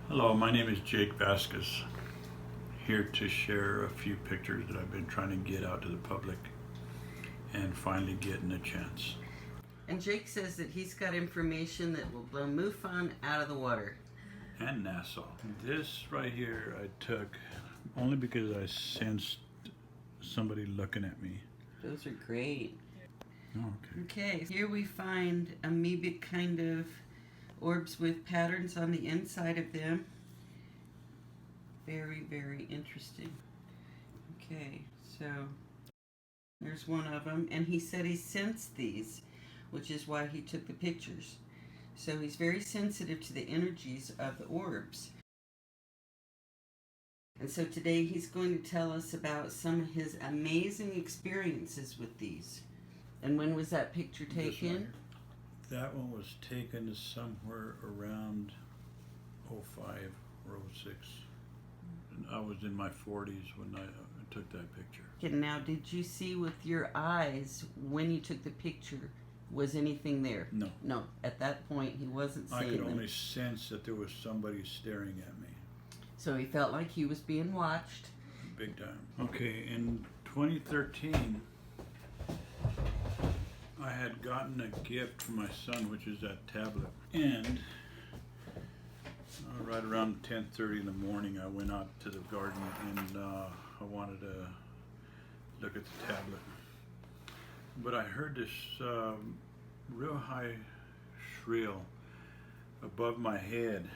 Hello, my name is Jake Vasquez, here to share a few pictures that I've been trying to get out to the public and finally getting a chance. And Jake says that he's got information that will blow MUFON out of the water. And NASA. This right here I took only because I sensed somebody looking at me. Those are great. Oh, Okay, here we find amoebic kind of orbs with patterns on the inside of them. Very, very interesting. Okay, so there's one of them, and he said he sensed these, which is why he took the pictures. So he's very sensitive to the energies of the orbs. And so today he's going to tell us about some of his amazing experiences with these. And when was that picture taken? That one was taken somewhere around 05 or 06. And I was in my 40s when I took that picture. Okay, now did you see with your eyes when you took the picture, was anything there? No. No, at that point he wasn't seeing I could them. only sense that there was somebody staring at me. So he felt like he was being watched. Big time. Okay, in 2013, I had gotten a gift from my son, which is that tablet. And right around 10:30 in the morning, I went out to the garden and I wanted to look at the tablet. But I heard this real high shrill above my head.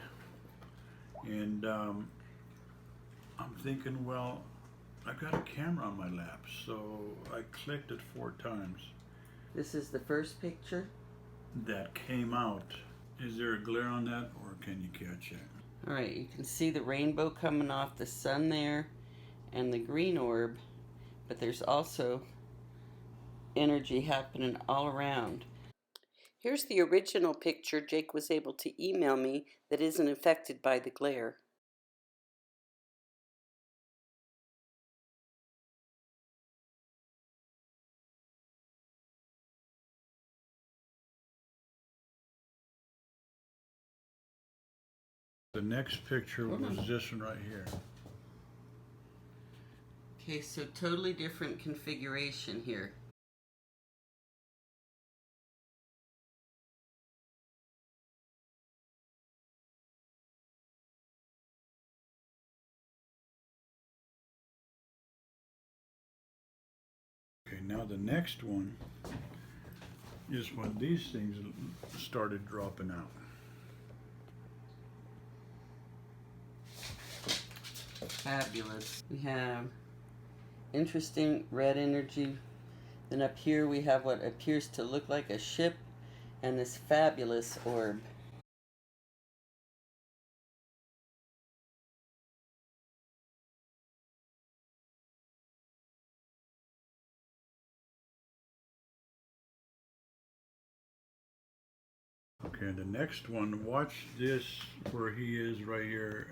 And I'm thinking, well, I've got a camera on my lap. So I clicked it 4 times. This is the first picture? That came out. Is there a glare on that, or can you catch it? All right, you can see the rainbow coming off the sun there and the green orb, but there's also energy happening all around. Here's the original picture Jake was able to email me that isn't affected by the glare. The next picture was this one right here. Okay, so totally different configuration here. Okay, now the next one is when these things started dropping out. Fabulous. We have interesting red energy. Then up here we have what appears to look like a ship and this fabulous orb. Okay, the next one, watch this where he is right here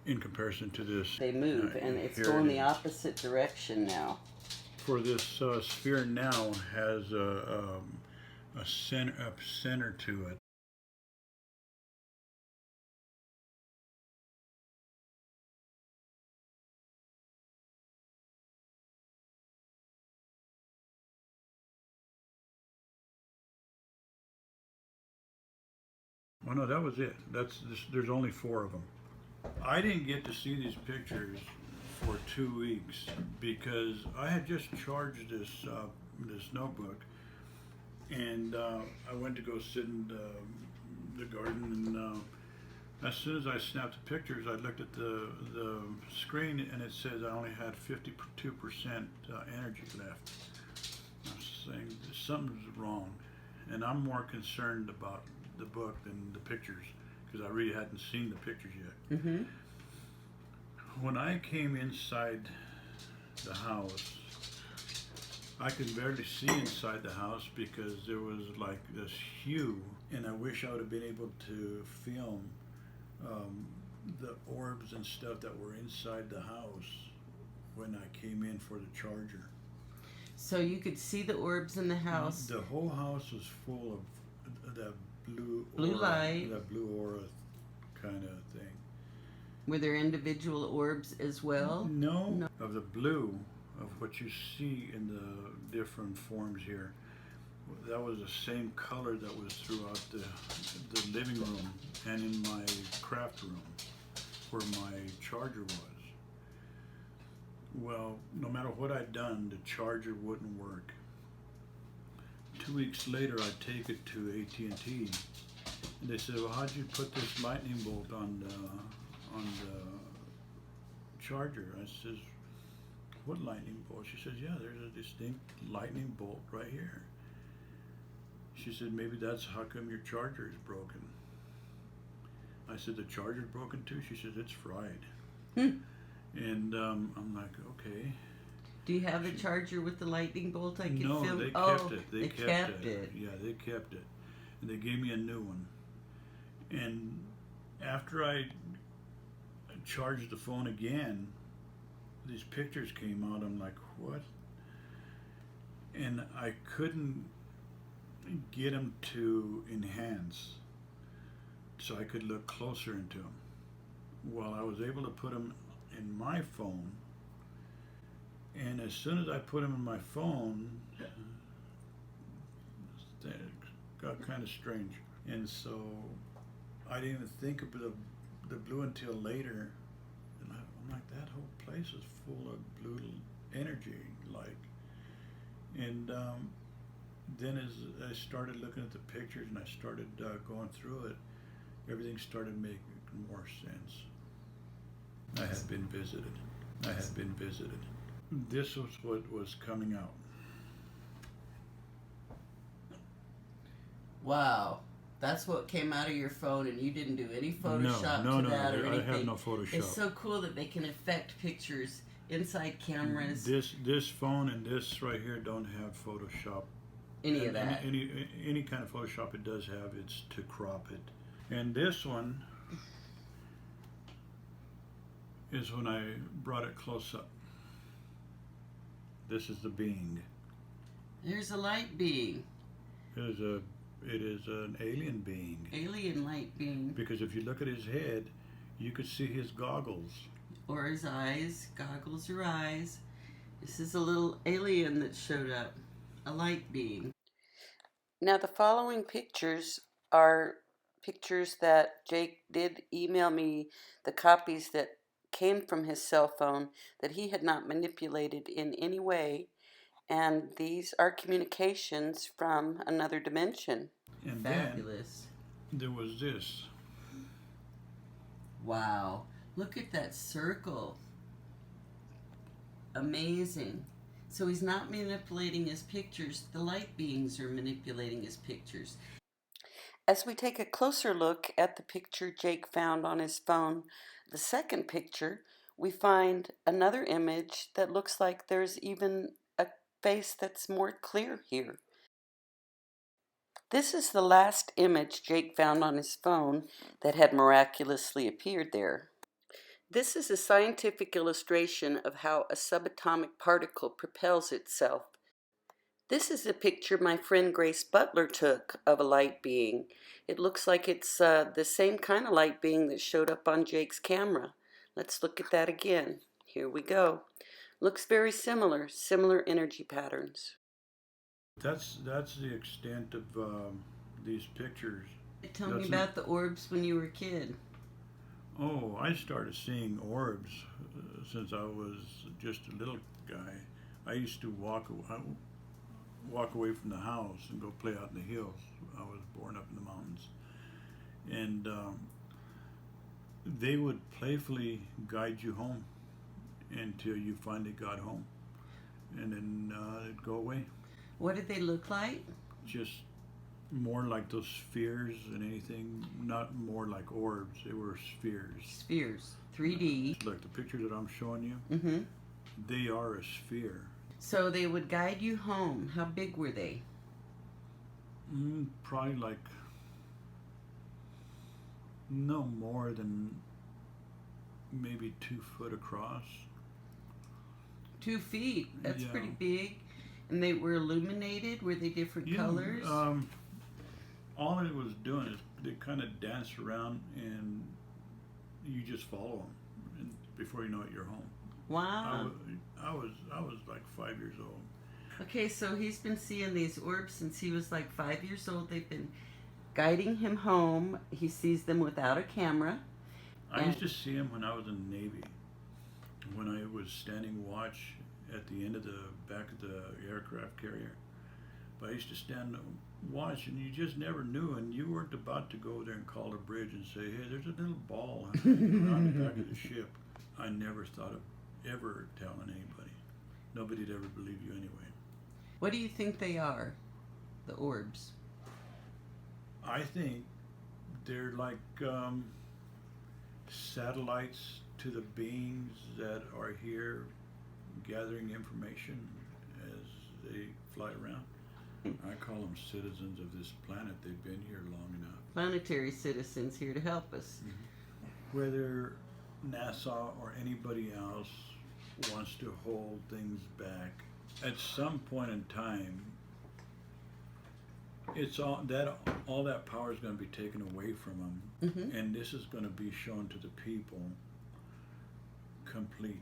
in comparison to this. They move, and it's going the opposite direction now. For this sphere now has a center to it. Well, no, that was it. There's only 4 of them. I didn't get to see these pictures for 2 weeks because I had just charged this notebook, and I went to go sit in the garden, and as soon as I snapped the pictures, I looked at the screen, and it says I only had 52% energy left. I was saying something's wrong, and I'm more concerned about the book than the pictures because I really hadn't seen the pictures yet. Mm-hmm. When I came inside the house, I could barely see inside the house because there was like this hue, and I wish I would have been able to film the orbs and stuff that were inside the house when I came in for the charger. So you could see the orbs in the house. The whole house was full of that blue Blue aura, light. that blue aura kind of thing. Were there individual orbs as well? No. Of the blue, of what you see in the different forms here, that was the same color that was throughout the living room and in my craft room where my charger was. Well, no matter what I'd done, the charger wouldn't work. 2 weeks later, I take it to AT&T, and they said, "Well, how'd you put this lightning bolt on the charger?" I says, "What lightning bolt?" She says, "Yeah, there's a distinct lightning bolt right here." She said, "Maybe that's how come your charger is broken." I said, "The charger's broken too?" She says, "It's fried." And I'm like, okay. Do you have a charger with the lightning bolt I could No, film? they kept it. They kept it. Yeah, they kept it. And they gave me a new one. And after I charged the phone again, these pictures came out. I'm like, what? And I couldn't get them to enhance so I could look closer into them. Well, I was able to put them in my phone, and as soon as I put them in my phone, it got kind of strange. And so I didn't even think of the blue until later. And I'm like, that whole place is full of blue energy, like. And then as I started looking at the pictures and I started going through it, everything started making more sense. I had been visited. I had been visited. This was what was coming out. Wow. That's what came out of your phone, and you didn't do any Photoshop No, to that or anything. I have no Photoshop. It's so cool that they can affect pictures inside cameras. This phone and this right here don't have Photoshop. Any of that. Any kind of Photoshop it does have, it's to crop it. And this one is when I brought it close up. This is the being. There's a light being. It is an alien being. Alien light being. Because if you look at his head, you could see his goggles. Or his eyes. Goggles or eyes. This is a little alien that showed up. A light being. Now the following pictures are pictures that Jake did email me, the copies that came from his cell phone that he had not manipulated in any way, and these are communications from another dimension. And Fabulous. Then there was this. Wow, look at that circle. Amazing. So he's not manipulating his pictures, the light beings are manipulating his pictures. As we take a closer look at the picture Jake found on his phone, the second picture, we find another image that looks like there's even a face that's more clear here. This is the last image Jake found on his phone that had miraculously appeared there. This is a scientific illustration of how a subatomic particle propels itself. This is a picture my friend Grace Butler took of a light being. It looks like it's the same kind of light being that showed up on Jake's camera. Let's look at that again. Here we go. Looks very similar energy patterns. That's the extent of these pictures. Tell me about the orbs when you were a kid. Oh, I started seeing orbs since I was just a little guy. I used to walk away from the house and go play out in the hills. I was born up in the mountains. And they would playfully guide you home until you finally got home. And then it'd go away. What did they look like? Just more like those spheres than anything. Not more like orbs. They were spheres. Spheres. 3D. Look, the picture that I'm showing you, Mm-hmm. they are a sphere. So they would guide you home. How big were they? Probably like no more than maybe 2 foot across. 2 feet. That's Yeah. pretty big. And they were illuminated? Were they different colors? All it was doing is they kind of dance around and you just follow them. And before you know it, you're home. Wow. I was like 5 years old. Okay, so he's been seeing these orbs since he was like 5 years old. They've been guiding him home. He sees them without a camera. I used to see them when I was in the Navy. When I was standing watch at the end of the back of the aircraft carrier. But I used to stand watch, and you just never knew, and you weren't about to go there and call the bridge and say, "Hey, there's a little ball around the back of the ship." I never thought of ever telling anybody. Nobody'd ever believe you anyway. What do you think they are, the orbs? I think they're like satellites to the beings that are here gathering information as they fly around. I call them citizens of this planet. They've been here long enough. Planetary citizens here to help us. Whether NASA or anybody else wants to hold things back, at some point in time, it's all that power is going to be taken away from them, and this is going to be shown to the people complete.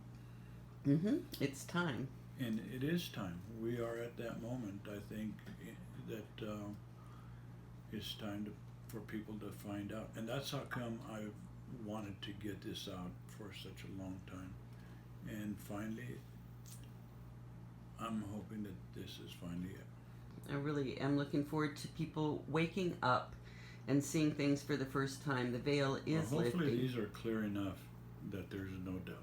It's time. And it is time. We are at that moment. I think that it's time for people to find out, and that's how come I've wanted to get this out for such a long time. And finally, I'm hoping that this is finally it. I really am looking forward to people waking up and seeing things for the first time. The veil is Hopefully lifting. these are clear enough that there's no doubt.